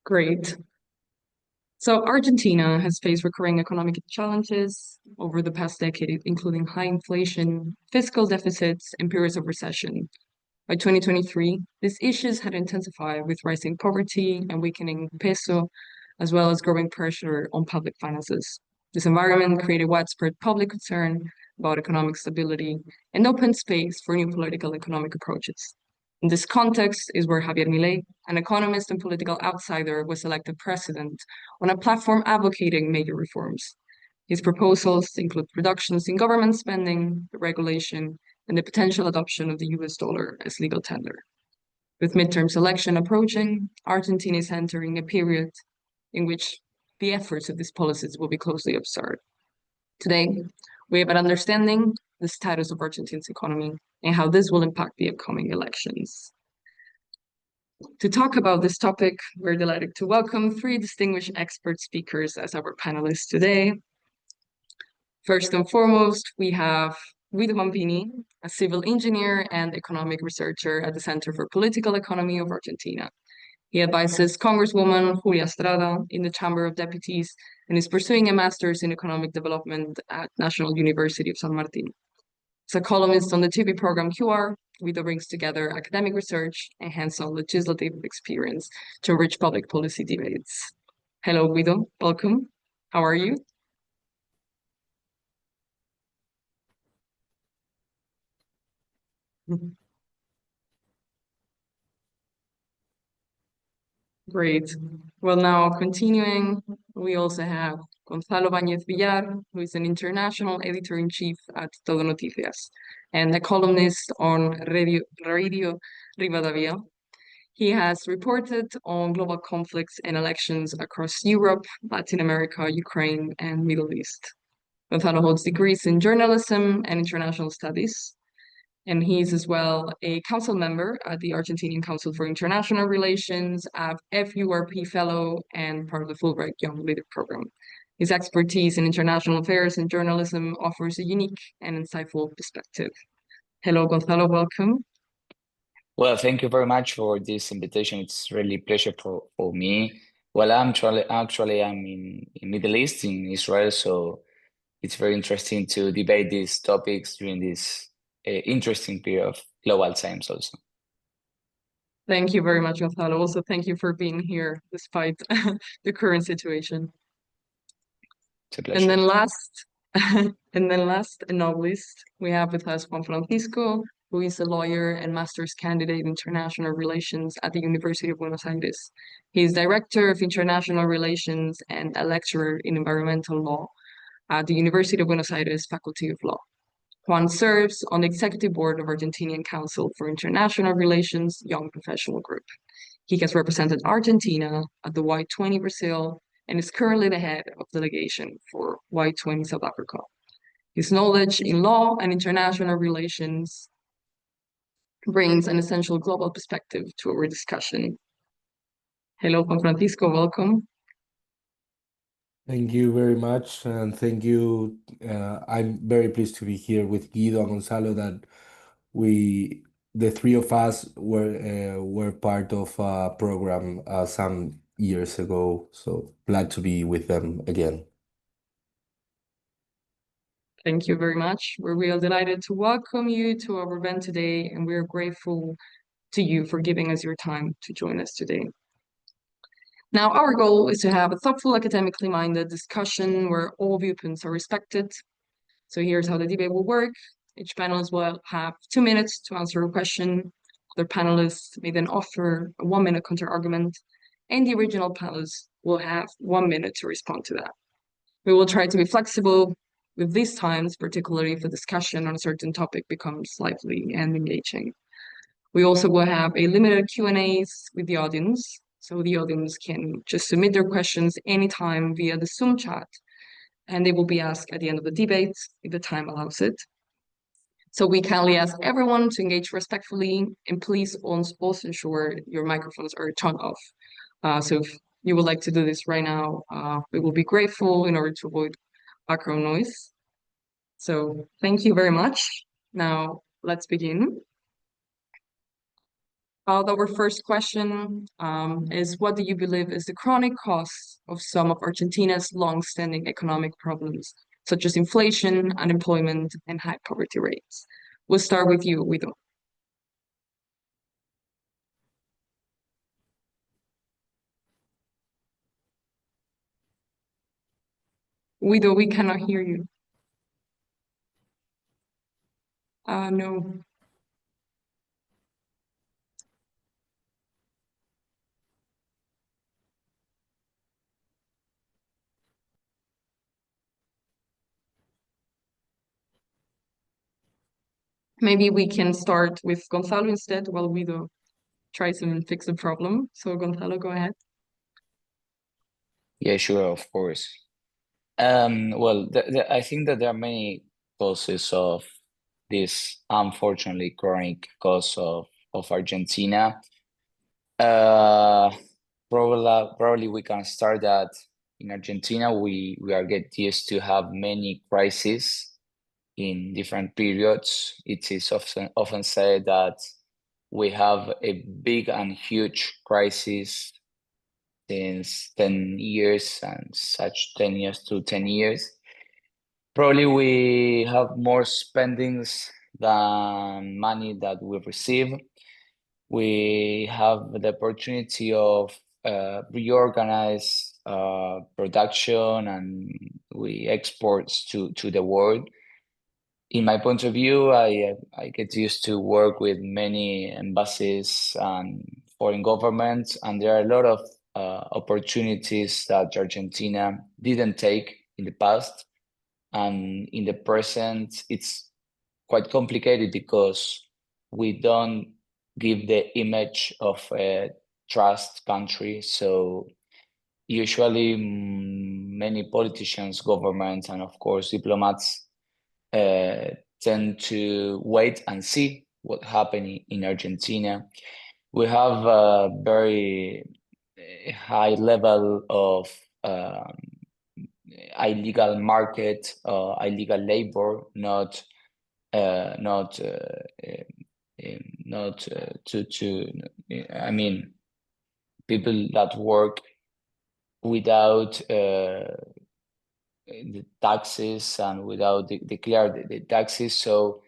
Great. So Argentina has faced recurring economic challenges over the past decade, including high inflation, fiscal deficits, and periods of recession. By 2023, these issues had intensified with rising poverty and weakening peso, as well as growing pressure on public finances. This environment created widespread public concern about economic stability and opened space for new political economic approaches. In this context is where Javier Milei, an economist and political outsider, was elected president on a platform advocating major reforms. His proposals include reductions in government spending, regulation, and the potential adoption of the US dollar as legal tender. With midterms election approaching, Argentina is entering a period in which the efforts of these policies will be closely observed. Today, we have an understanding the status of Argentina's economy and how this will impact the upcoming elections. To talk about this topic, we're delighted to welcome three distinguished expert speakers as our panelists today. First and foremost, we have Guido Bambini, a civil engineer and economic researcher at the Center for Political Economy of Argentina. He advises Congresswoman Julia Estrada in the Chamber of Deputies and is pursuing a master's in economic development at National University of San Martin. As a columnist on the TV program QR, Guido brings together academic research and hands-on legislative experience to enrich public policy debates. Hello, Guido. Welcome. How are you? Great. Well, now continuing, we also have Gonzalo Bañez Villar, who is an international editor-in-chief at Todo Noticias and a columnist on Radio Rivadavia. He has reported on global conflicts and elections across Europe, Latin America, Ukraine, and Middle East. Gonzalo holds degrees in journalism and international studies, and he is as well a council member at the Argentinian Council for International Relations, a FURP fellow, and part of the Fulbright Young Leader Program. His expertise in international affairs and journalism offers a unique and insightful perspective. Hello, Gonzalo, welcome. Well, thank you very much for this invitation. It's really a pleasure for me. Well, I'm in Middle East, in Israel, so it's very interesting to debate these topics during this interesting period of global times also. Thank you very much, Gonzalo. Also, thank you for being here despite the current situation. It's a pleasure. And then last and not least, we have with us Juan Francisco, who is a lawyer and master's candidate in international relations at the University of Buenos Aires. He is director of international relations and a lecturer in environmental law at the University of Buenos Aires Faculty of Law. Juan serves on the executive board of Argentinian Council for International Relations Young Professional Group. He has represented Argentina at the Y20 Brazil and is currently the head of delegation for Y20 South Africa. His knowledge in law and international relations brings an essential global perspective to our discussion. Hello, Juan Francisco, welcome. Thank you very much, and thank you. I'm very pleased to be here with Guido and Gonzalo. That the three of us, were part of a program some years ago. So glad to be with them again. Thank you very much. We're real delighted to welcome you to our event today, and we're grateful to you for giving us your time to join us today. Now, our goal is to have a thoughtful, academically minded discussion where all viewpoints are respected. So here's how the debate will work. Each panelist will have 2 minutes to answer a question. Other panelists may then offer a 1-minute counter-argument, and the original panelists will have 1 minute to respond to that. We will try to be flexible with these times, particularly if the discussion on a certain topic becomes lively and engaging. We also will have a limited Q&As with the audience. So the audience can just submit their questions anytime via the Zoom chat, and they will be asked at the end of the debate if the time allows it. So we kindly ask everyone to engage respectfully, and please also ensure your microphones are turned off. So if you would like to do this right now, we will be grateful in order to avoid background noise. So thank you very much. Now let's begin. Our first question is, what do you believe is the chronic cause of some of Argentina's long-standing economic problems, such as inflation, unemployment, and high poverty rates? We'll start with you, Guido. Guido, we cannot hear you. No. Maybe we can start with Gonzalo instead while Guido tries and fix the problem. So Gonzalo, go ahead. Yeah, sure, of course. Well, I think that there are many causes of this unfortunately chronic cause of Argentina. Probably we can start that in Argentina we are get used to have many crises in different periods. It is often said that we have a big and huge crisis since 10 years and such 10 years to 10 years. Probably we have more spendings than money that we receive. We have the opportunity of reorganize production and we exports to the world. In my point of view, I get used to work with many embassies and foreign governments, and there are a lot of opportunities that Argentina didn't take in the past. And in the present, it's quite complicated because we don't give the image of a trust country. So usually many politicians, governments, and of course diplomats tend to wait and see what happened in Argentina. We have a very high level of illegal market, illegal labor, not I mean, people that work without the taxes and without declare the taxes. So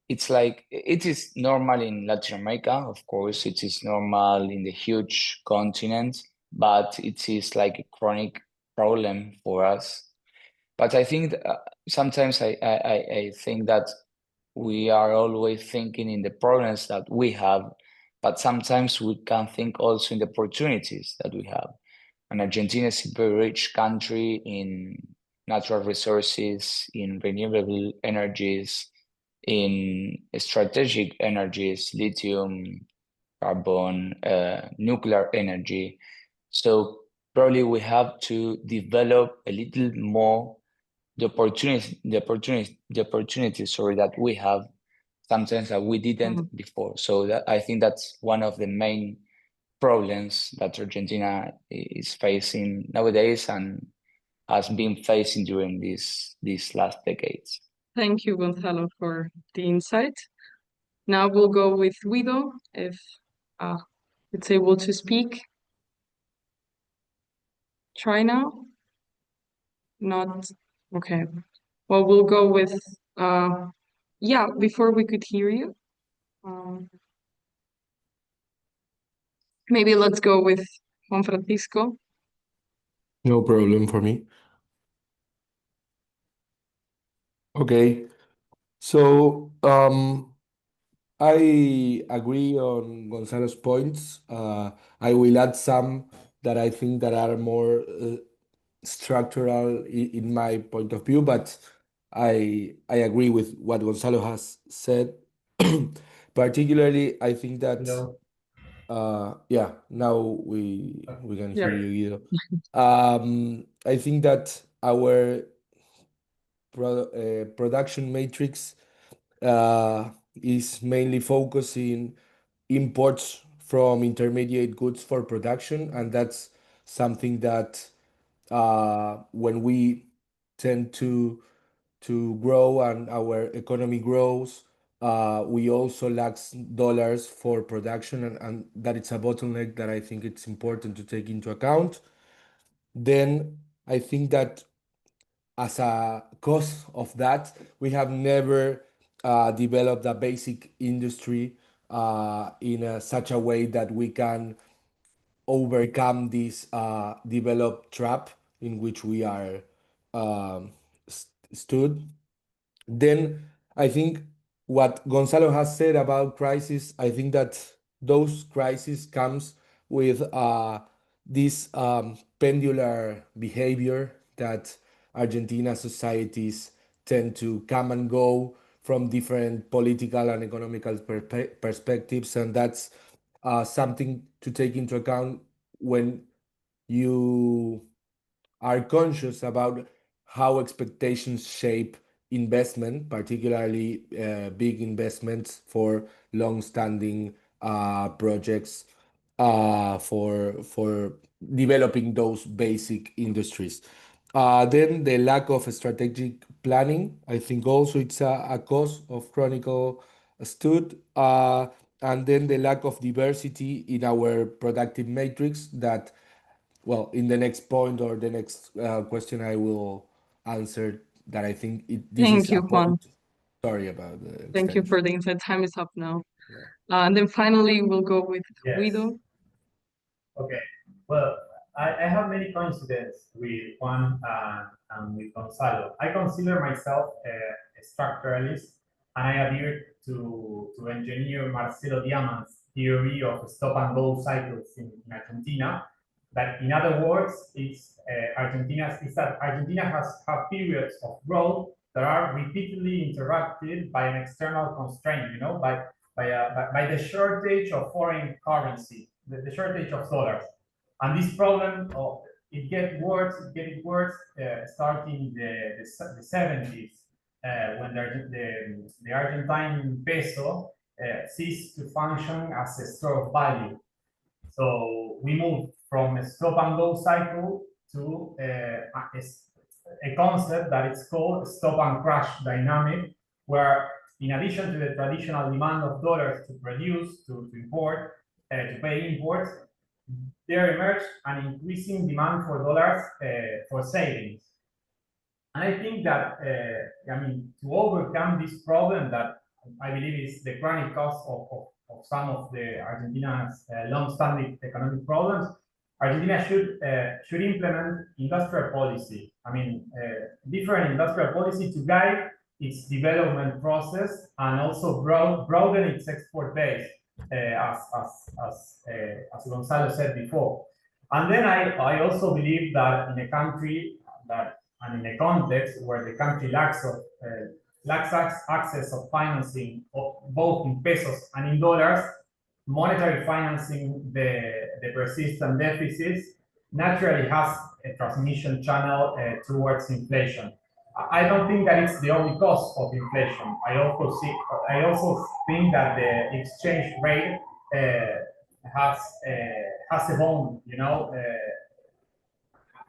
it's like it is normal in Latin America, of course, it is normal in the huge continent, but it is like a chronic problem for us. But I think sometimes I think that we are always thinking in the problems that we have, but sometimes we can think also in the opportunities that we have. And Argentina is a very rich country in natural resources, in renewable energies, in strategic energies, lithium, carbon, nuclear energy. So probably we have to develop a little more the opportunities, sorry, that we have sometimes that we didn't before. So that I think that's one of the main problems that Argentina is facing nowadays and has been facing during these last decades. Thank you, Gonzalo, for the insight. Now we'll go with Guido, if it's able to speak. Try now. Not okay. Well, we'll go with yeah, before we could hear you. Maybe let's go with Juan Francisco. No problem for me. Okay, so I agree on Gonzalo's points. I will add some that I think that are more structural in my point of view, but I agree with what Gonzalo has said. Particularly, I think that yeah, now we can hear you, Guido. I think that our production matrix is mainly focusing imports from intermediate goods for production, and that's something that when we tend to grow and our economy grows, We also lack dollars for production, and that it's a bottleneck that I think it's important to take into account. Then I think that as a cause of that, we have never developed a basic industry in such a way that we can overcome this developed trap in which we are um, stood. Then I think what Gonzalo has said about crisis, I think that those crises comes with this pendular behavior that Argentina societies tend to come and go from different political and economical perspectives, and that's something to take into account when you are conscious about how expectations shape investment, particularly big investments for long-standing projects for developing those basic industries. Then the lack of strategic planning, I think also it's a cause of chronicle stud. And then the lack of diversity in our productive matrix that, well, in the next point or the next question, I will answer that. I think this Thank is a you, Juan. point. Sorry about the Thank you extension. for the insight. Time is up now. Yeah. And then finally, we'll go with Yes. Guido. Okay. Well, I have many coincidences with Juan and with Gonzalo. I consider myself a structuralist, and I adhere to engineer Marcelo Diamant's theory of stop-and-go cycles in Argentina. That, in other words, is that Argentina has periods of growth that are repeatedly interrupted by an external constraint. You know, by the shortage of foreign currency, the shortage of dollars. And this problem, it gets worse, starting the 70s, when the Argentine peso ceased to function as a store of value. So we moved from a stop and go cycle to a concept that is called stop and crash dynamic, where in addition to the traditional demand of dollars to produce, to import, to pay imports, there emerged an increasing demand for dollars for savings. And I think that, to overcome this problem that I believe is the chronic cause of some of the Argentina's long-standing economic problems, Argentina should implement industrial policy. Different industrial policy to guide its development process and also broaden its export base, as Gonzalo said before. And then I also believe that in a country and in a context where the country lacks access of financing, both in pesos and in dollars, monetary financing the persistent deficits naturally has a transmission channel towards inflation. I don't think that it's the only cause of inflation. I also think that the exchange rate has a bond,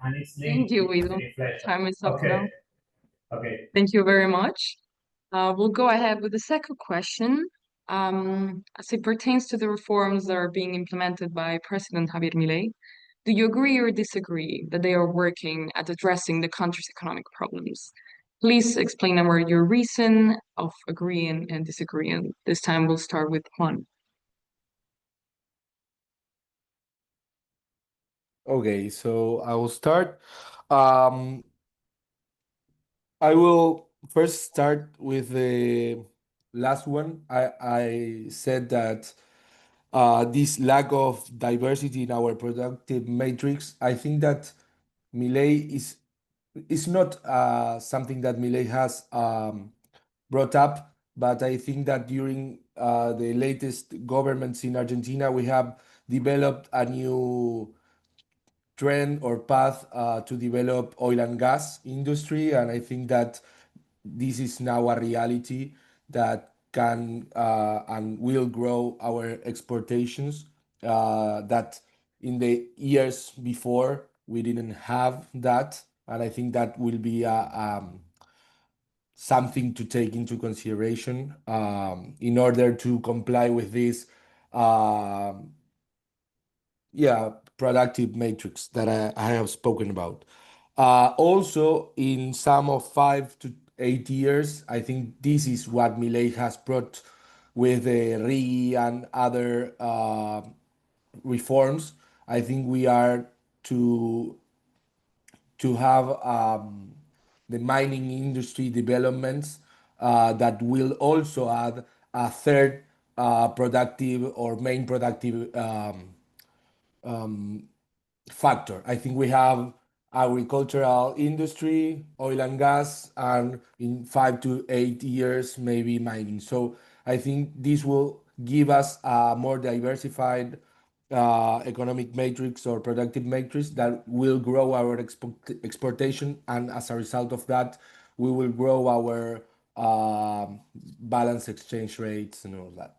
and it's linked Thank you, to Guido. inflation. Time is up Okay. now. Okay. Thank you very much. We'll go ahead with the second question. As it pertains to the reforms that are being implemented by President Javier Milei, do you agree or disagree that they are working at addressing the country's economic problems? Please explain your reason of agreeing and disagreeing. This time we'll start with Juan. Okay, so I will start. I will first start with the last one. I said that this lack of diversity in our productive matrix, I think that Milei is not something that Milei has brought up, but I think that during the latest governments in Argentina, we have developed a new trend or path to develop oil and gas industry, and I think that this is now a reality that can and will grow our exportations that in the years before we didn't have that, and I think that will be something to take into consideration in order to comply with this productive matrix that I have spoken about. Also, in some of 5 to 8 years, I think this is what Milei has brought with the RIGI and other reforms. I think we are to have the mining industry developments that will also add a third productive or main productive factor. I think we have agricultural industry, oil and gas, and in 5 to 8 years, maybe mining. So I think this will give us a more diversified economic matrix or productive matrix that will grow our exportation, and as a result of that, we will grow our balance exchange rates and all that.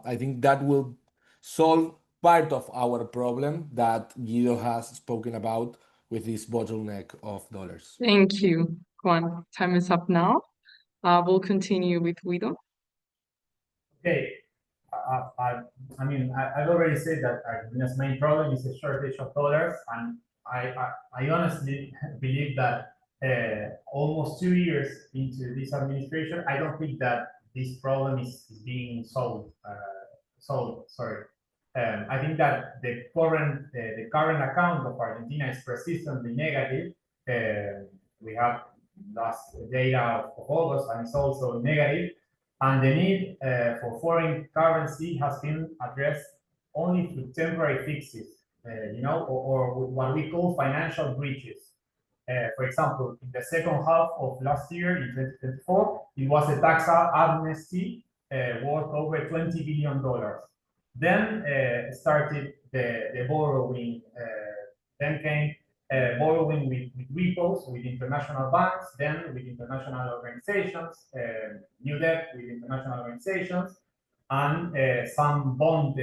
I think that will solve part of our problem that Guido has spoken about with this bottleneck of dollars. Thank you, Juan. Time is up now. We'll continue with Guido. Okay. I've already said that Argentina's main problem is the shortage of dollars, and I honestly believe that almost 2 years into this administration, I don't think that this problem is being solved. I think that the current account of Argentina is persistently negative. We have last data of August, and it's also negative. And the need for foreign currency has been addressed only through temporary fixes, or what we call financial bridges. For example, in the second half of last year, in 2024, it was a tax amnesty worth over $20 billion. Then started the borrowing. Then came borrowing with repos, with international banks, then with international organizations, new debt with international organizations, and some bonds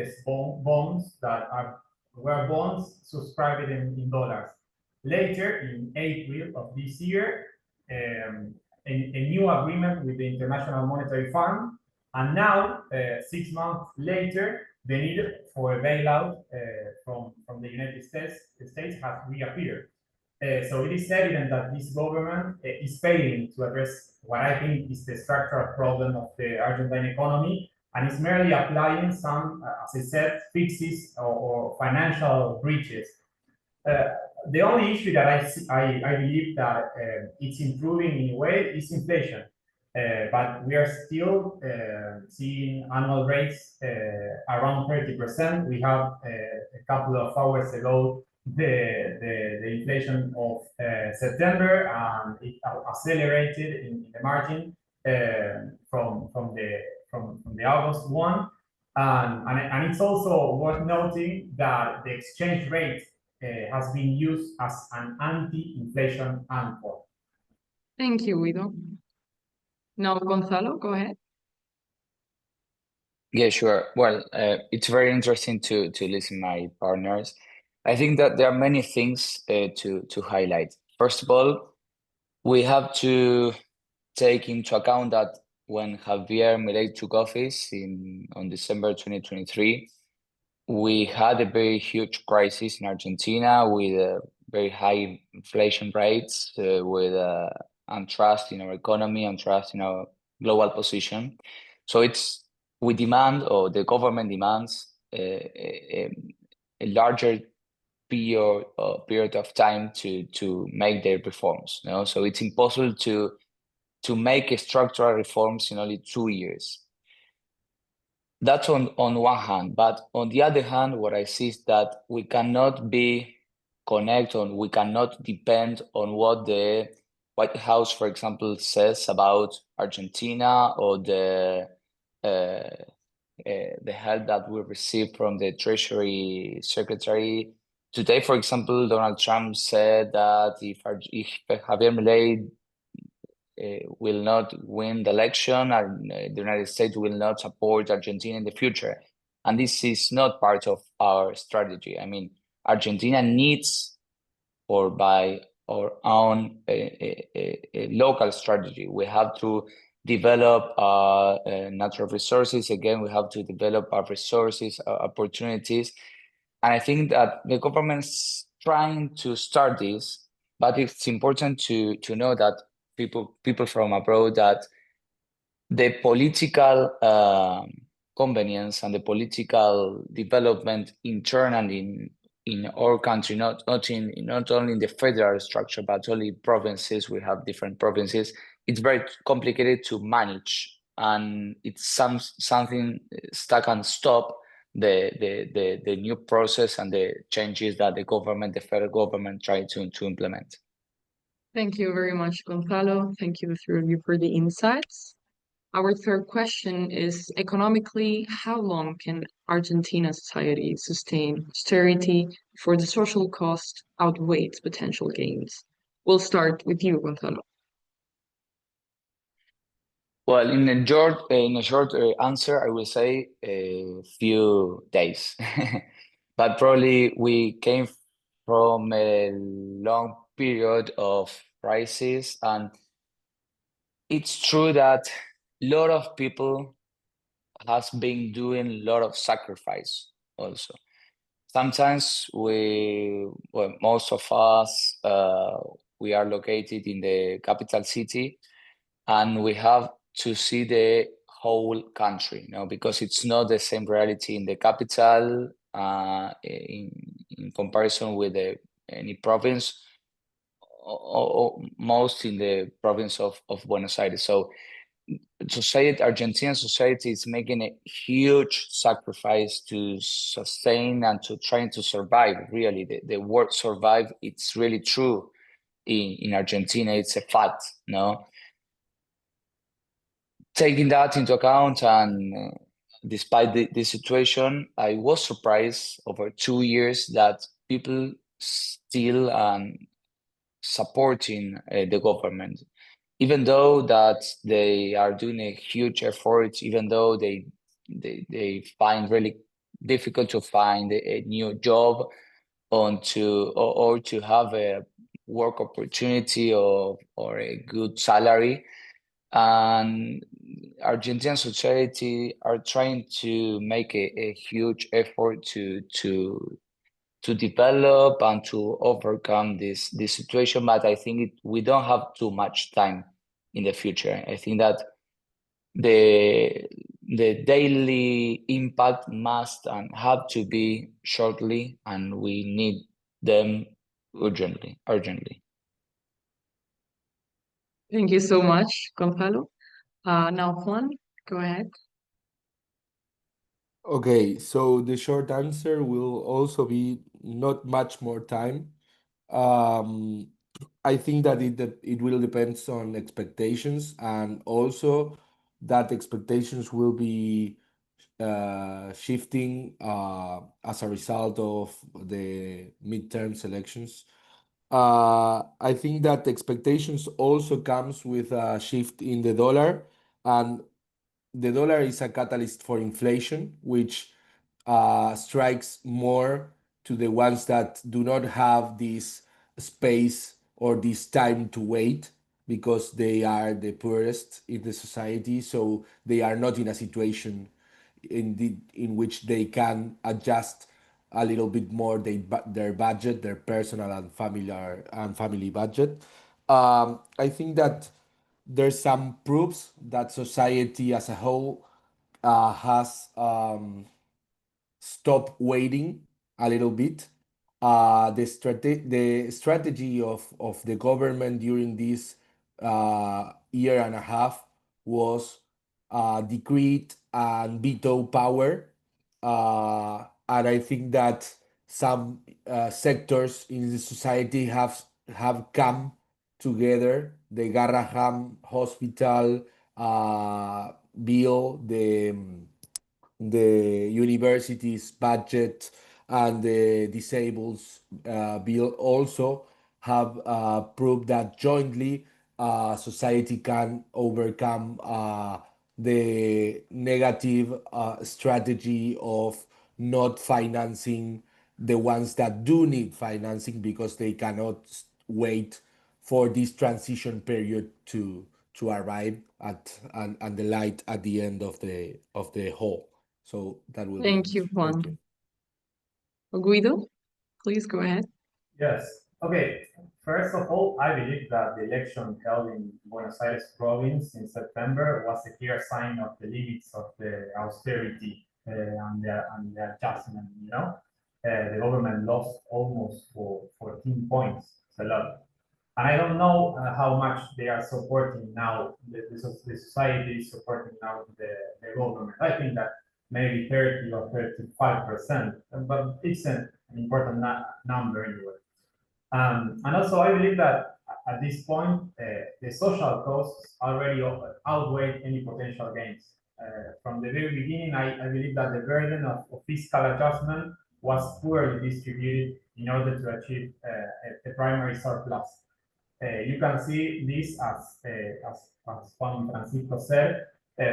that were bonds subscribed in dollars. Later, in April of this year, a new agreement with the International Monetary Fund, and now, 6 months later, the need for a bailout from the United States has reappeared. So it is evident that this government is failing to address what I think is the structural problem of the Argentine economy, and is merely applying some, as I said, fixes or financial bridges. The only issue that I believe that it's improving in a way is inflation. But we are still seeing annual rates around 30%. We have a couple of hours ago the inflation of September, and it accelerated in the margin from the August one. And it's also worth noting that the exchange rate has been used as an anti-inflation anchor. Thank you, Guido. Now, Gonzalo, go ahead. Yeah, sure. Well, it's very interesting to listen to my partners. I think that there are many things to highlight. First of all, we have to take into account that when Javier Milei took office on December 2023, we had a very huge crisis in Argentina with very high inflation rates, with untrust in our economy, untrust in our global position. So we demand, or the government demands, a larger period of time to make their reforms. So it's impossible to make structural reforms in only 2 years. That's on one hand, but on the other hand, what I see is that we cannot be connected, we cannot depend on what the White House, for example, says about Argentina, or the help that we receive from the Treasury Secretary. Today, for example, Donald Trump said that if Javier Milei will not win the election, and the United States will not support Argentina in the future. And this is not part of our strategy. I mean, Argentina needs, or by our own a local strategy. We have to develop natural resources. Again, we have to develop our resources, opportunities. And I think that the government's trying to start this, but it's important to know that people from abroad, that the political convenience and the political development internally in our country, not only in the federal structure, but only provinces. We have different provinces. It's very complicated to manage, and it's something stuck and stop the new process and the changes that the federal government, try to implement. Thank you very much, Gonzalo. Thank you for the insights. Our third question is, economically, how long can Argentina society sustain austerity before the social cost outweighs potential gains? We'll start with you, Gonzalo. Well, in a short answer, I will say a few days, but probably we came from a long period of crisis, and it's true that a lot of people has been doing a lot of sacrifice also. Sometimes most of us, we are located in the capital city, and we have to see the whole country, because it's not the same reality in the capital in comparison with any province, or most in the province of Buenos Aires. So Argentine society is making a huge sacrifice to sustain and to trying to survive. Really, the word survive, it's really true in Argentina. It's a fact, Taking that into account, and despite the situation, I was surprised over 2 years that people still supporting the government, even though that they are doing a huge effort, even though they find really difficult to find a new job or to have a work opportunity or a good salary. And Argentine society are trying to make a huge effort to develop and to overcome this situation, but I think we don't have too much time in the future. I think that the daily impact must and have to be shortly, and we need them urgently. Thank you so much, Gonzalo. Now, Juan, go ahead. Okay, so the short answer will also be not much more time. I think that it will depends on expectations, and also that expectations will be shifting as a result of the midterm elections. I think that expectations also comes with a shift in the dollar, and the dollar is a catalyst for inflation, which strikes more to the ones that do not have this space or this time to wait, because they are the poorest in the society, so they are not in a situation in which they can adjust a little bit more their budget, their personal and family budget. I think that there's some proofs that society as a whole has stopped waiting a little bit. The strategy of the government during this year and a half was decreed and veto power. And I think that some sectors in the society have come together. The Garraham Hospital bill, the university's budget, and the disables bill also have proved that jointly society can overcome the negative strategy of not financing the ones that do need financing, because they cannot wait for this transition period to arrive at and the light at the end of the hole. So that will be Thank you, answered. Juan. Thank you. Guido, please go ahead. Yes. Okay. First of all, I believe that the election held in Buenos Aires province in September was a clear sign of the limits of the austerity and the adjustment. The government lost almost 14 points. It's a lot. And I don't know how much they are supporting now, the society is supporting now the government. I think that maybe 30 or 35%, but it's an important number anyway. And also, I believe that at this point, the social costs already outweigh any potential gains. From the very beginning, I believe that the burden of fiscal adjustment was poorly distributed in order to achieve a primary surplus. You can see this as Juan Francisco said,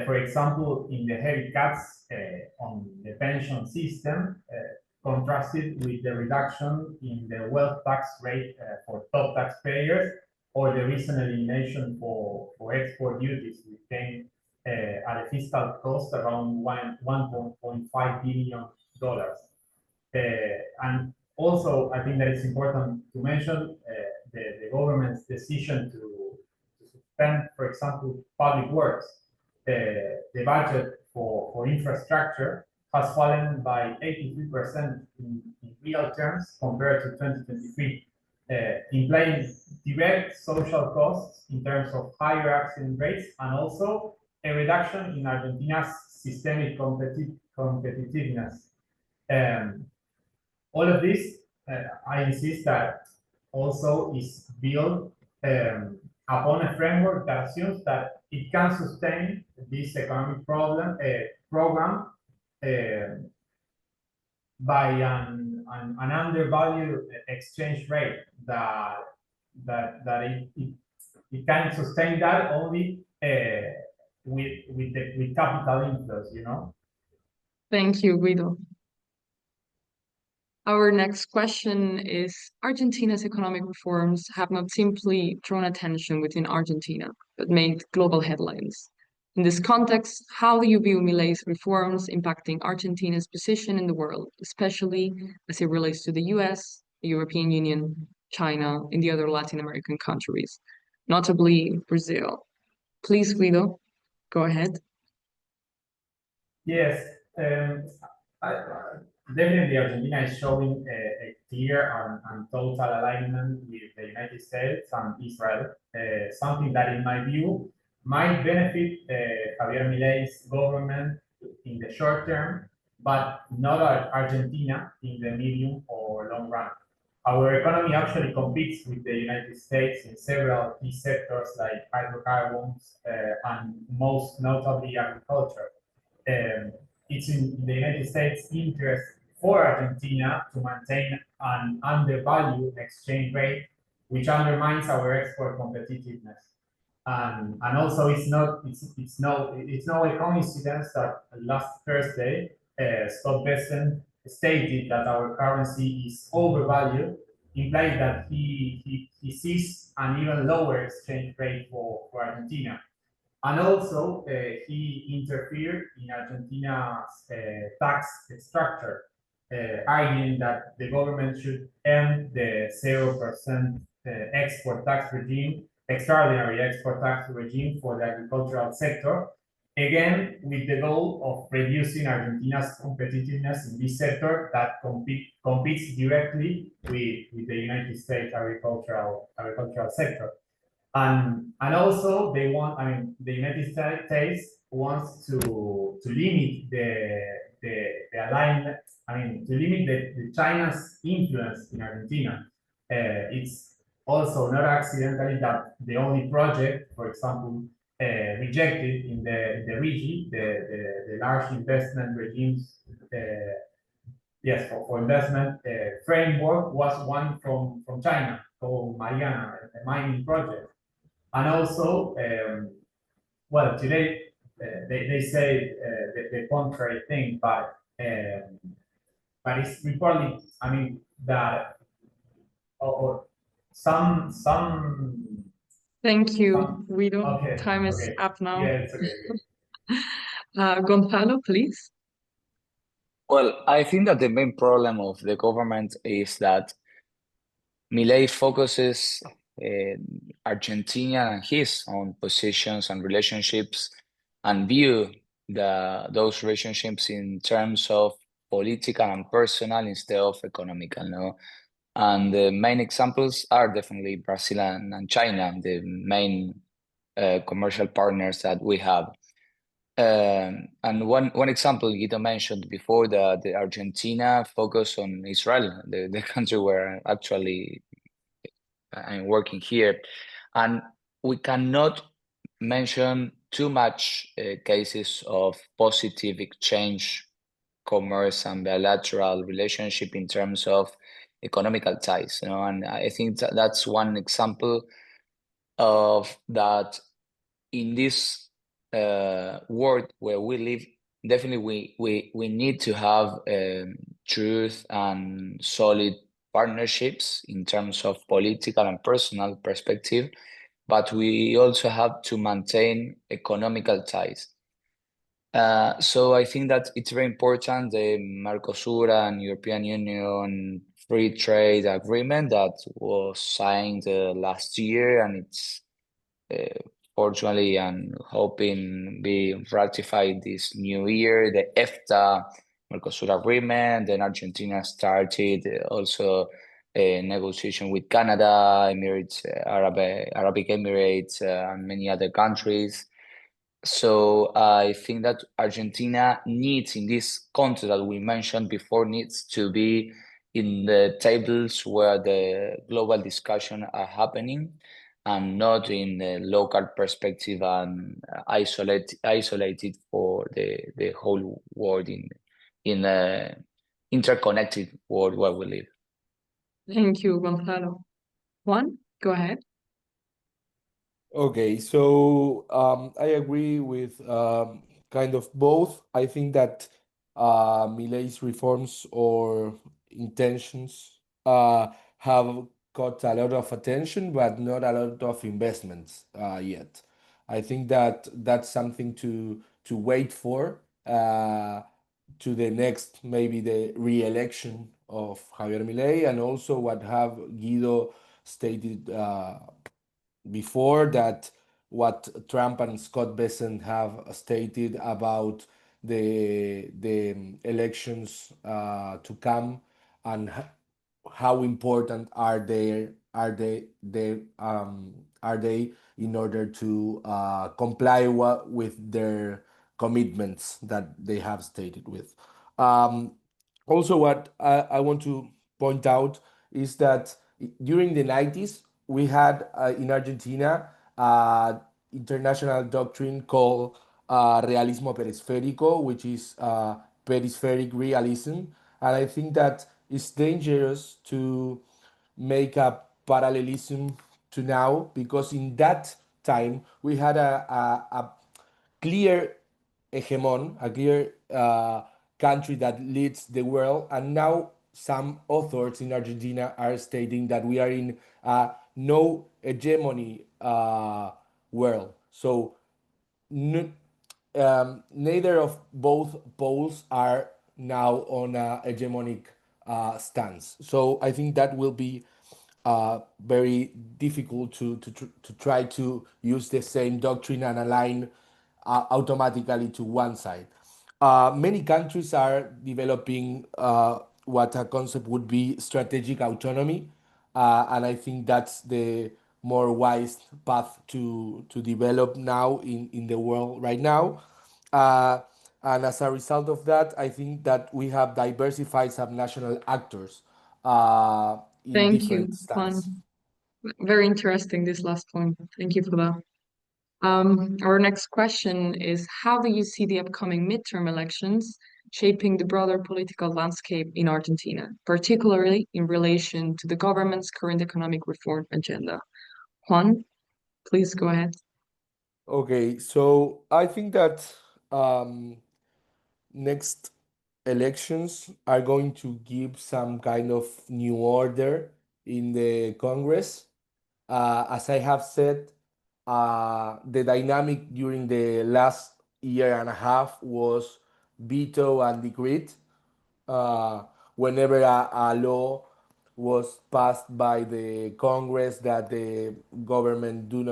for example, in the heavy cuts on the pension system, contrasted with the reduction in the wealth tax rate for top taxpayers, or the recent elimination for export duties, which came at a fiscal cost around $1.5 billion. And also, I think that it's important to mention the government's decision to suspend, for example, public works. The budget for infrastructure has fallen by 83% in real terms compared to 2023, implying direct social costs in terms of higher accident rates and also a reduction in Argentina's systemic competitiveness. All of this, I insist that also is built upon a framework that assumes that it can sustain this economic program by an undervalued exchange rate that it can sustain that only with capital inflows. Thank you, Guido. Our next question is, Argentina's economic reforms have not simply drawn attention within Argentina, but made global headlines. In this context, how do you view Milei's reforms impacting Argentina's position in the world, especially as it relates to the US, the European Union, China, and the other Latin American countries, notably Brazil? Please, Guido, go ahead. Yes, definitely Argentina is showing a clear and total alignment with the United States and Israel, something that, in my view, might benefit Javier Milei's government in the short term, but not Argentina in the medium or long run. Our economy actually competes with the United States in several key sectors like hydrocarbons and most notably agriculture. It's in the United States' interest for Argentina to maintain an undervalued exchange rate, which undermines our export competitiveness. And also, it's no coincidence that last Thursday, Scott Bessent stated that our currency is overvalued, implying that he sees an even lower exchange rate for Argentina. And also, he interfered in Argentina's tax structure, arguing that the government should end the 0% export tax regime, extraordinary export tax regime for the agricultural sector, again, with the goal of reducing Argentina's competitiveness in this sector that competes directly with the United States agricultural sector. And also they want, the United States wants to limit the alignment, to limit the China's influence in Argentina. It's also not accidentally that the only project, for example, rejected in the region, the large investment regimes, yes, for investment framework was one from China called Mariana, a mining project. And also, well, today they say the contrary thing, but it's reportedly, that or some. Thank you, Guido. Okay. Time is Okay. up now. Yeah, it's okay. Gonzalo, please. Well, I think that the main problem of the government is that Milei focuses Argentina and his own positions and relationships and view those relationships in terms of political and personal instead of economical, no? And the main examples are definitely Brazil and China, the main commercial partners that we have. And one example Guido mentioned before, the Argentina focus on Israel, the country where actually I'm working here, and we cannot mention too much cases of positive exchange, commerce, and bilateral relationship in terms of economical ties. You know, and I think that's one example of that in this world where we live. Definitely, we need to have truth and solid partnerships in terms of political and personal perspective, but we also have to maintain economical ties. So I think that it's very important, the Mercosur and European Union free trade agreement that was signed last year, and it's fortunately and hoping be ratified this new year. The EFTA Mercosur agreement, then Argentina started also a negotiation with Canada, Emirates, Arabic Emirates, and many other countries. So I think that Argentina needs, in this context that we mentioned before, needs to be in the tables where the global discussion are happening, and not in the local perspective and isolated for the whole world in the interconnected world where we live. Thank you, Gonzalo. Juan, go ahead. Okay, so I agree with kind of both. I think that Milei's reforms or intentions have got a lot of attention, but not a lot of investments yet. I think that that's something to wait for to the next, maybe the re-election of Javier Milei, and also what have Guido stated before, that what Trump and Scott Bessent have stated about the elections to come, and how important are they in order to comply with their commitments that they have stated with. Also, what I want to point out is that during the 90s, we had in Argentina international doctrine called realismo perisférico, which is perispheric realism. And I think that it's dangerous to make a parallelism to now, because in that time we had a clear hegemon, a clear country that leads the world, and now some authors in Argentina are stating that we are in a no hegemony world. So neither of both poles are now on a hegemonic stance. So I think that will be very difficult to try to use the same doctrine and align automatically to one side. Many countries are developing what a concept would be strategic autonomy, and I think that's the more wise path to develop now in the world right now. And as a result of that, I think that we have diversified subnational actors in Thank you, different Juan. stands. Very interesting, this last point. Thank you for that. Our next question is, how do you see the upcoming midterm elections shaping the broader political landscape in Argentina, particularly in relation to the government's current economic reform agenda? Juan, please go ahead. Okay, so I think that next elections are going to give some kind of new order in the Congress. As I have said, the dynamic during the last year and a half was veto and decree. Whenever a law was passed by the Congress that the government did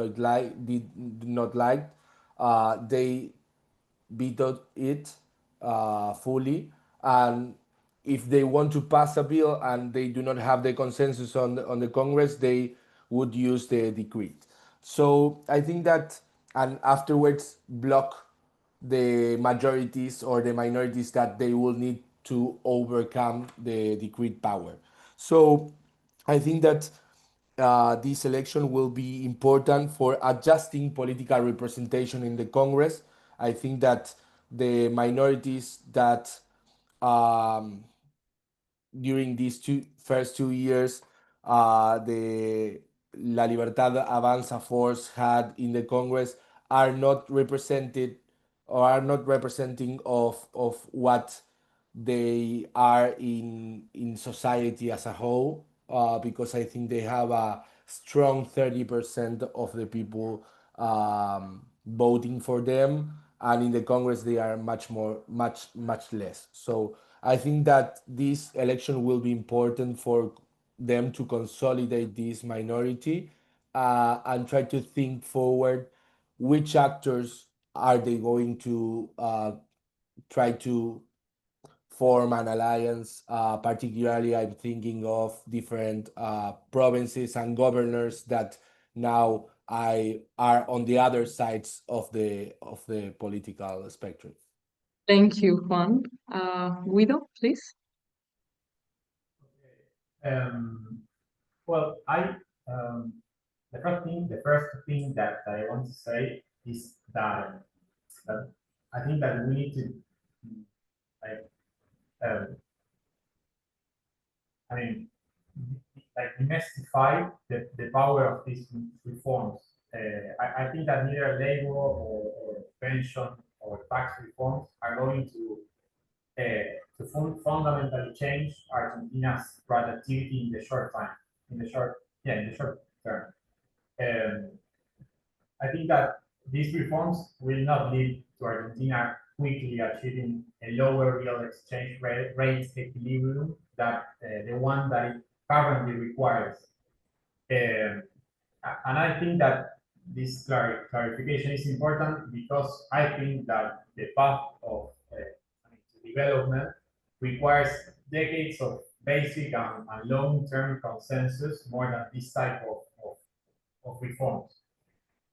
not like, they vetoed it fully. And if they want to pass a bill and they do not have the consensus on the Congress, they would use the decree. So I think that, and afterwards block the majorities or the minorities that they will need to overcome the decree power. So I think that this election will be important for adjusting political representation in the Congress. I think that the minorities that um, during these first 2 years, the La Libertad Avanza force had in the Congress are not represented or are not representing of what they are in society as a whole, because I think they have a strong 30% of the people voting for them, and in the Congress they are much less. So I think that this election will be important for them to consolidate this minority, and try to think forward which actors are they going to try to form an alliance. Particularly, I'm thinking of different provinces and governors that now I are on the other sides of the political spectrum. Thank you, Juan. Guido, please. Well, the first thing that I want to say is that I think that we need to, like, I mean, like, demystify the power of these reforms. I think that neither labor or pension or tax reforms are going to fundamentally change Argentina's productivity in the short time, in the short term. I think that these reforms will not lead to Argentina quickly achieving a lower real exchange rate equilibrium that the one that it currently requires. And I think that this clarification is important because I think that the path of development requires decades of basic and long-term consensus more than this type of reforms.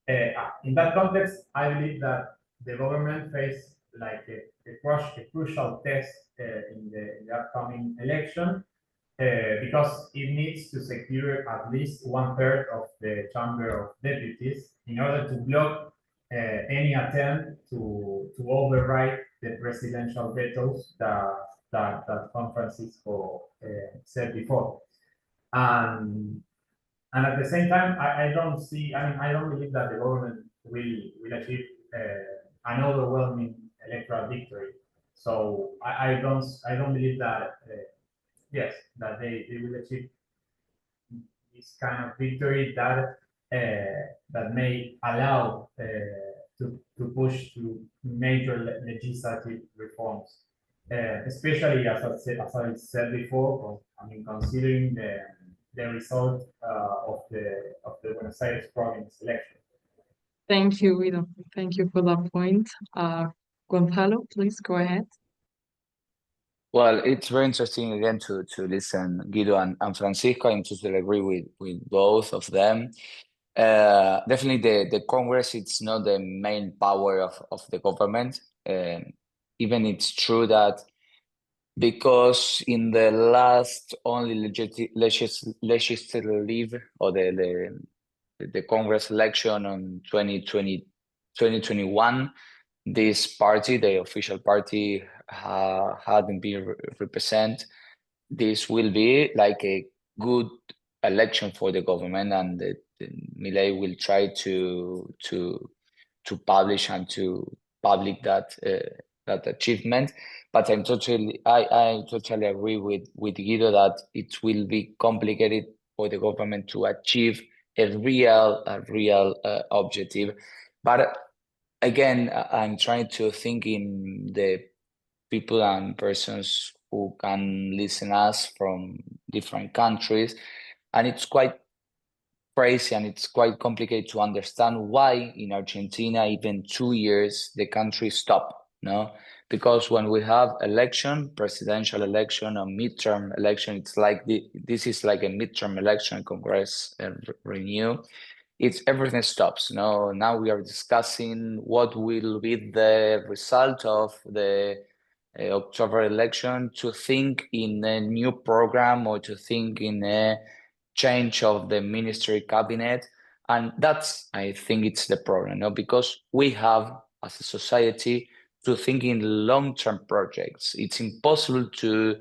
In that context, I believe that the government faced like a crucial test in the upcoming election, because it needs to secure at least 1/3 of the Chamber of Deputies in order to block any attempt to override the presidential vetoes that Juan Francisco said before. And at the same time, I don't see, I don't believe that the government will achieve an overwhelming electoral victory. So I don't believe that, yes, that they will achieve this kind of victory that may allow to push to major legislative reforms, especially as I said before. I mean, considering the result of the Buenos Aires province election. Thank you, Guido. Thank you for that point. Gonzalo, please go ahead. Well, it's very interesting again to listen Guido and Francisco. I totally agree with both of them. Definitely the Congress, it's not the main power of the government. Even it's true that because in the last only legislative or the Congress election on 2021, this party, the official party, hadn't been represented. This will be like a good election for the government, and the Milei will try to publish and to public that achievement. But I totally agree with Guido that it will be complicated for the government to achieve a real objective. But again, I'm trying to think in the people and persons who can listen us from different countries, and it's quite crazy and it's quite complicated to understand why in Argentina even 2 years the country stopped. No, because when we have election, presidential election or midterm election, it's like this is like a midterm election, Congress renew. It's everything stops. No, now we are discussing what will be the result of the October election, to think in a new program or to think in a change of the ministry cabinet. And that's, I think it's the problem, no? Because we have, as a society, to think in long-term projects. It's impossible to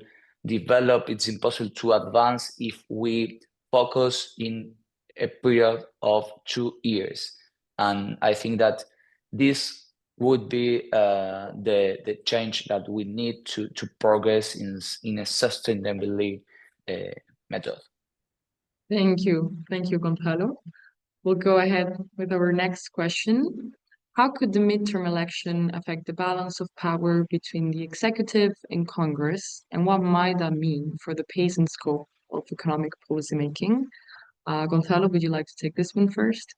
develop, it's impossible to advance if we focus in a period of 2 years. And I think that this would be the change that we need to progress in a sustainability method. Thank you. Thank you, Gonzalo. We'll go ahead with our next question. How could the midterm election affect the balance of power between the executive and Congress, and what might that mean for the pace and scope of economic policymaking? Gonzalo, would you like to take this one first?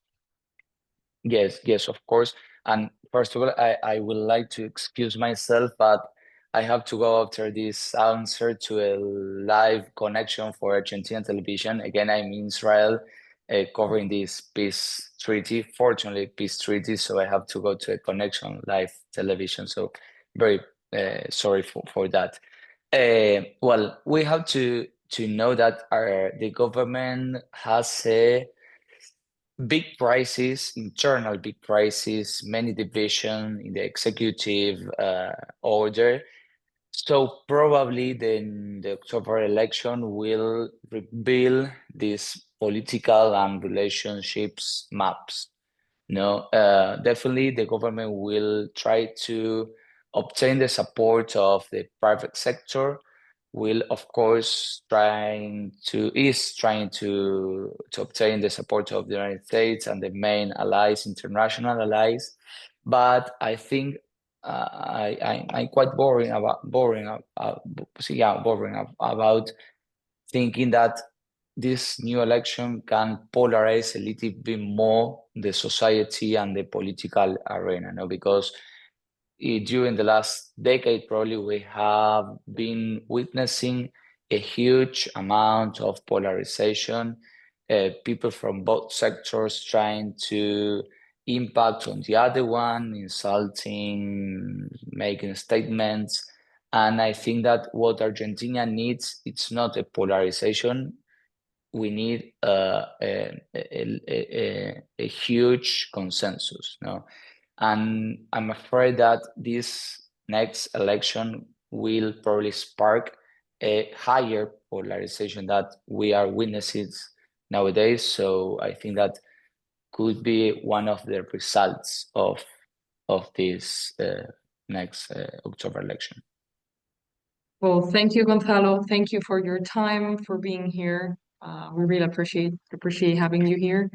Yes, of course. And first of all, I would like to excuse myself, but I have to go after this answer to a live connection for Argentine television. Again, I'm in Israel, covering this peace treaty. Fortunately, peace treaty, so I have to go to a connection live television. So very sorry for that. Well, we have to know that the government has a big crisis, internal big crisis, many division in the executive order. So probably then the October election will reveal these political and relationships maps. No, definitely the government will try to obtain the support of the private sector, will of course is trying to obtain the support of the United States and the main allies, international allies. But I think I'm quite boring about thinking that this new election can polarize a little bit more the society and the political arena, no? Because during the last decade, probably we have been witnessing a huge amount of polarization, people from both sectors trying to impact on the other one, insulting, making statements. And I think that what Argentina needs, it's not a polarization. We need a huge consensus, no? And I'm afraid that this next election will probably spark a higher polarization that we are witnessing nowadays. So I think that could be one of the results of this next October election. Well, thank you, Gonzalo. Thank you for your time, for being here. We really appreciate having you here.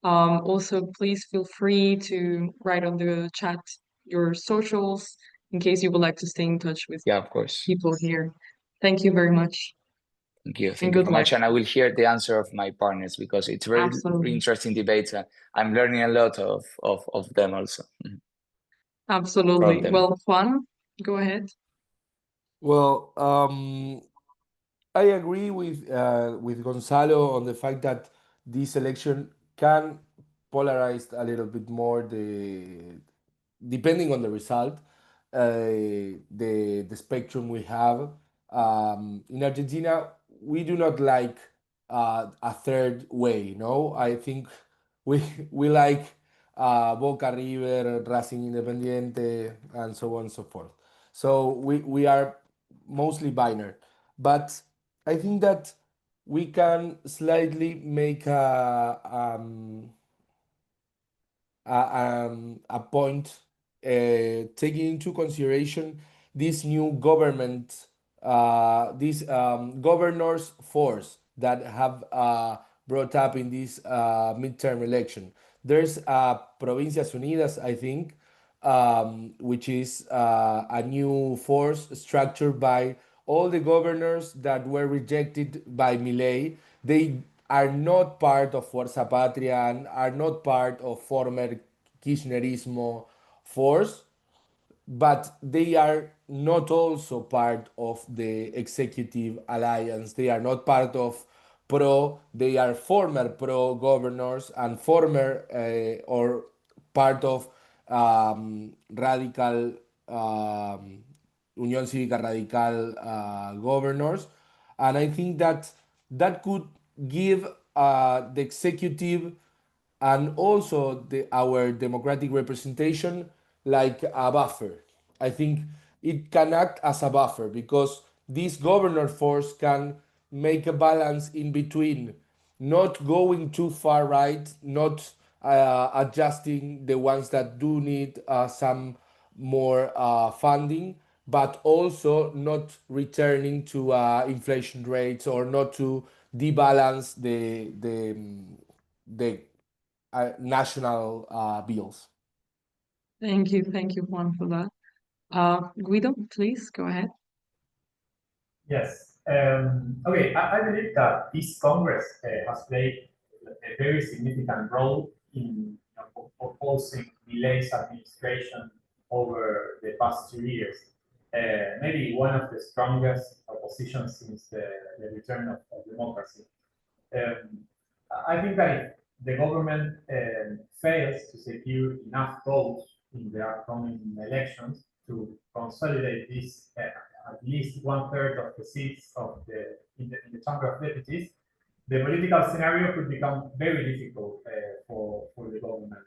Also, please feel free to write on the chat your socials in case you would like to stay in touch with of course, people here. Thank you very much. Thank you very much. And I will hear the answer of my partners because it's very interesting debate. I'm learning a lot of them also. Absolutely. Well, Juan, go ahead. Well, I agree with Gonzalo on the fact that this election can polarize a little bit more depending on the result, the spectrum we have. In Argentina, we do not like a third way. No, I think we like Boca, River, Racing Independiente, and so on and so forth. So we are mostly binary, but I think that we can slightly make a point, taking into consideration this new government, this governors force that have brought up in this midterm election. There's Provincias Unidas, I think, which is a new force structured by all the governors that were rejected by Milei. They are not part of Fuerza Patria and are not part of former Kirchnerismo force, but they are not also part of the executive alliance. They are not part of PRO. They are former PRO governors and former or part of radical Unión Cívica Radical governors. And I think that that could give the executive and also our democratic representation like a buffer. I think it can act as a buffer because this governor force can make a balance in between not going too far right, not adjusting the ones that do need some more funding, but also not returning to inflation rates or not to debalance the national bills. Thank you, Juan, for that. Guido, please go ahead. Yes. Okay, I believe that this Congress has played a very significant role in opposing Milei's administration over the past 2 years. Maybe one of the strongest oppositions since the return of democracy. I think that if the government fails to secure enough votes in the upcoming elections to consolidate this at least 1/3 of the seats of in the Chamber of Deputies, the political scenario could become very difficult for the government.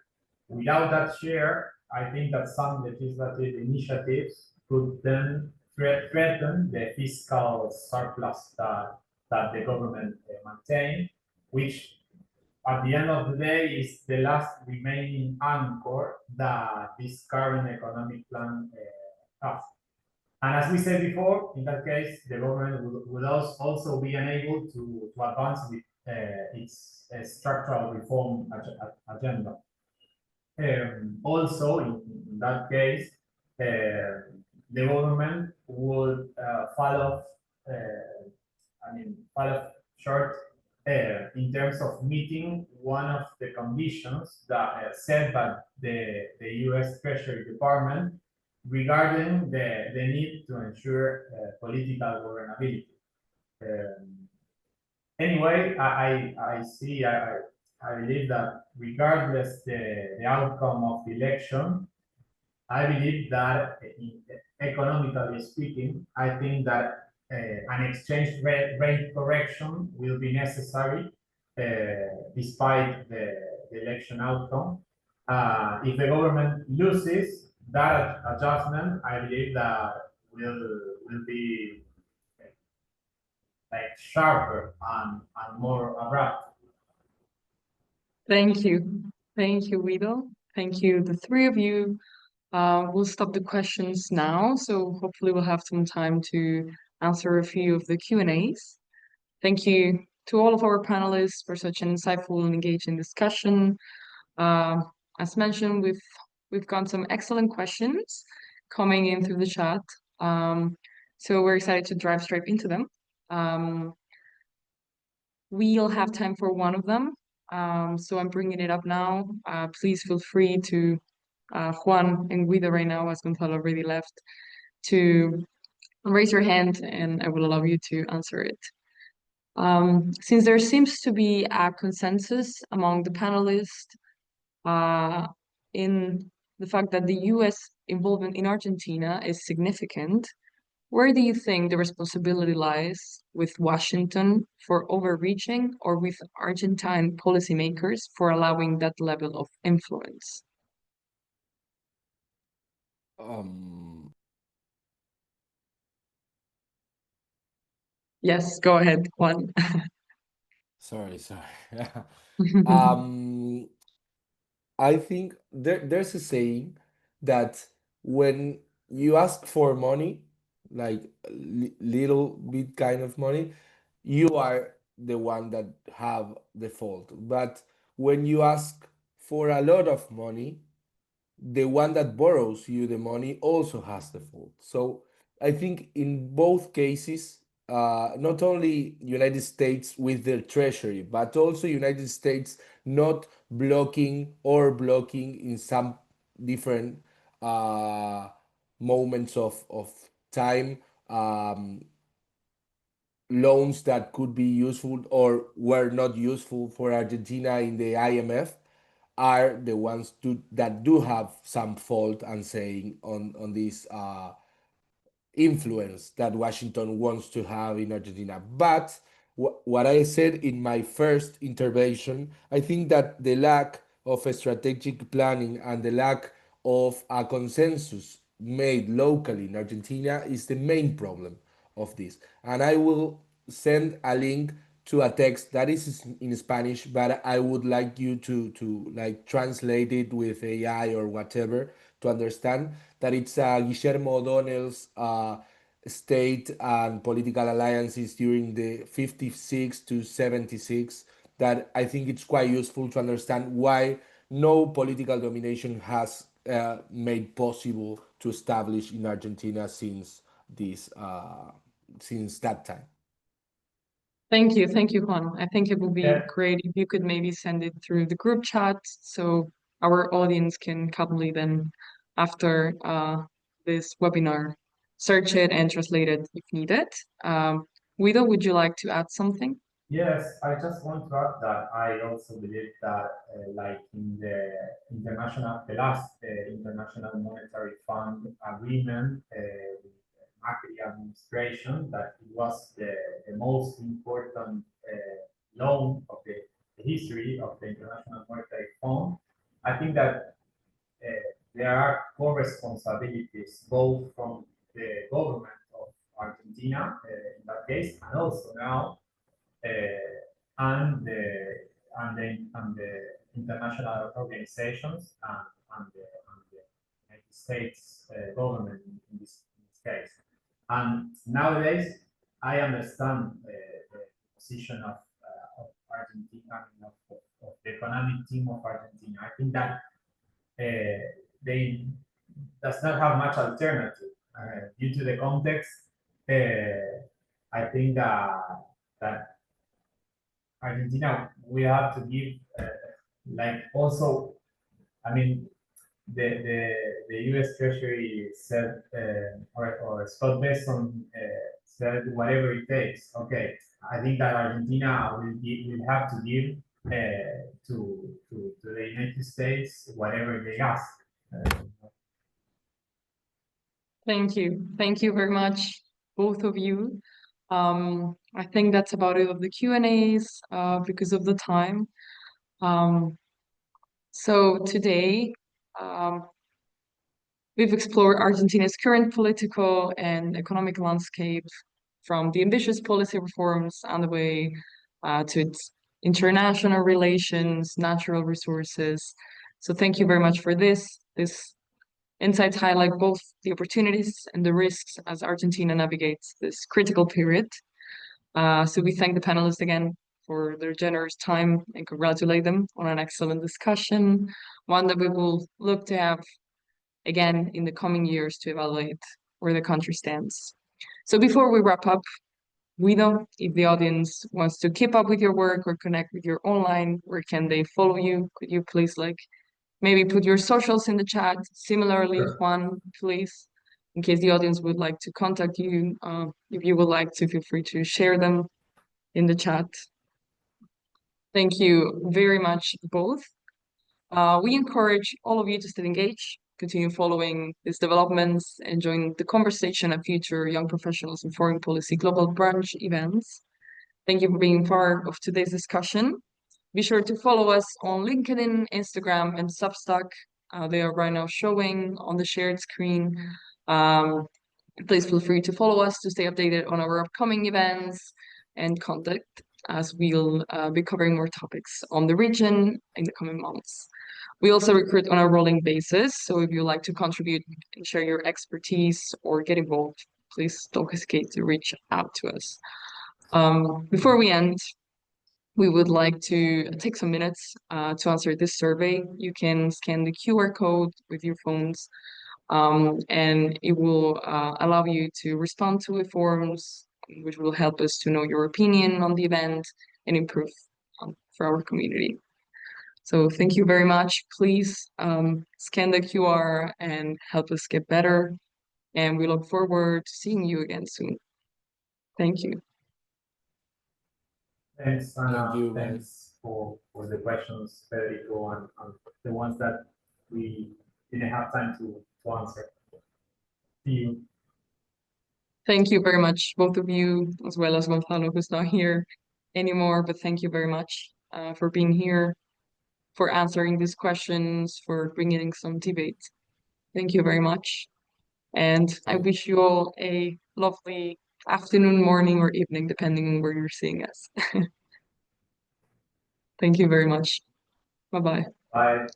Without that share, I think that some legislative initiatives could then threaten the fiscal surplus that the government maintained, which at the end of the day is the last remaining anchor that this current economic plan has. And as we said before, in that case, the government would also be unable to advance with its structural reform agenda. Also, in that case, the government would fall short in terms of meeting one of the conditions that set by the U.S. Treasury Department regarding the need to ensure political governability. Anyway, I believe that regardless the outcome of the election, I believe that economically speaking, I think that an exchange rate correction will be necessary despite the election outcome. If the government loses that adjustment, I believe that will be like sharper and more abrupt. Thank you, Guido. Thank you, the three of you. We'll stop the questions now, so hopefully we'll have some time to answer a few of the Q&As. Thank you to all of our panelists for such an insightful and engaging discussion. As mentioned, we've got some excellent questions coming in through the chat. So we're excited to dive straight into them. We'll have time for one of them. So I'm bringing it up now. Please feel free to, Juan and Guido right now, as Gonzalo already left, to raise your hand and I will allow you to answer it. Since there seems to be a consensus among the panelists in the fact that the US involvement in Argentina is significant, where do you think the responsibility lies, with Washington for overreaching or with Argentine policymakers for allowing that level of influence? Yes, go ahead, Juan. Sorry. I think there's a saying that when you ask for money, like little bit kind of money, you are the one that have the fault. But when you ask for a lot of money, the one that borrows you the money also has the fault. So I think in both cases, not only United States with their treasury, but also United States not blocking or blocking in some different uh, moments of time, um, loans that could be useful or were not useful for Argentina in the IMF, are the ones that do have some fault and saying on this influence that Washington wants to have in Argentina. But what I said in my first intervention, I think that the lack of a strategic planning and the lack of a consensus made locally in Argentina is the main problem of this. And I will send a link to a text that is in Spanish, but I would like you to like translate it with AI or whatever to understand that it's Guillermo O'Donnell's state and political alliances during the 56 to 76, that I think it's quite useful to understand why no political domination has made possible to establish in Argentina since that time. Thank you, Juan. I think it would be Yeah. great if you could maybe send it through the group chat so our audience can probably then, after this webinar, search it and translate it if needed. Guido, would you like to add something? Yes, I just want to add that I also believe that, like in the last International Monetary Fund agreement with Macri administration, that it was the most important loan of the history of the International Monetary Fund. I think that there are co-responsibilities both from the government of Argentina in that case, and also now and the international organizations and the United States government in this case. And nowadays, I understand the position of Argentina, of the economic team of Argentina. I think that they does not have much alternative due to the context. I think that Argentina, we have to give like also, I mean, the U.S. Treasury said or Scott Besson said whatever it takes. Okay, I think that Argentina will have to give to the United States whatever they ask. Thank you very much, both of you. I think that's about it of the Q&As because of the time. So today, we've explored Argentina's current political and economic landscape, from the ambitious policy reforms underway to its international relations, natural resources. So thank you very much for this. These insights highlight both the opportunities and the risks as Argentina navigates this critical period. So we thank the panelists again for their generous time and congratulate them on an excellent discussion, one that we will look to have again in the coming years to evaluate where the country stands. So before we wrap up, Guido, if the audience wants to keep up with your work or connect with you online, where can they follow you? Could you please maybe put your socials in the chat? Similarly, Sure. Juan, please, in case the audience would like to contact you, if you would like to, feel free to share them in the chat. Thank you very much, both. We encourage all of you to stay engaged, continue following these developments, and join the conversation at future Young Professionals in Foreign Policy Global Branch events. Thank you for being part of today's discussion. Be sure to follow us on LinkedIn, Instagram, and Substack. They are right now showing on the shared screen. Please feel free to follow us to stay updated on our upcoming events and contact, as we'll be covering more topics on the region in the coming months. We also recruit on a rolling basis, so if you'd like to contribute and share your expertise or get involved, please don't hesitate to reach out to us. Before we end, we would like to take some minutes to answer this survey. You can scan the QR code with your phones, and it will allow you to respond to the forums, which will help us to know your opinion on the event and improve for our community. So thank you very much. Please scan the QR and help us get better. And we look forward to seeing you again soon. Thank you. Thanks, Thank you, thanks for the questions, Federico, and the ones that we didn't have time to answer. See you. Thank you very much, both of you, as well as Gonzalo, who's not here anymore, but thank you very much for being here, for answering these questions, for bringing some debate. Thank you very much. And I wish you all a lovely afternoon, morning, or evening, depending on where you're seeing us. Thank you very much. Bye-bye. Bye.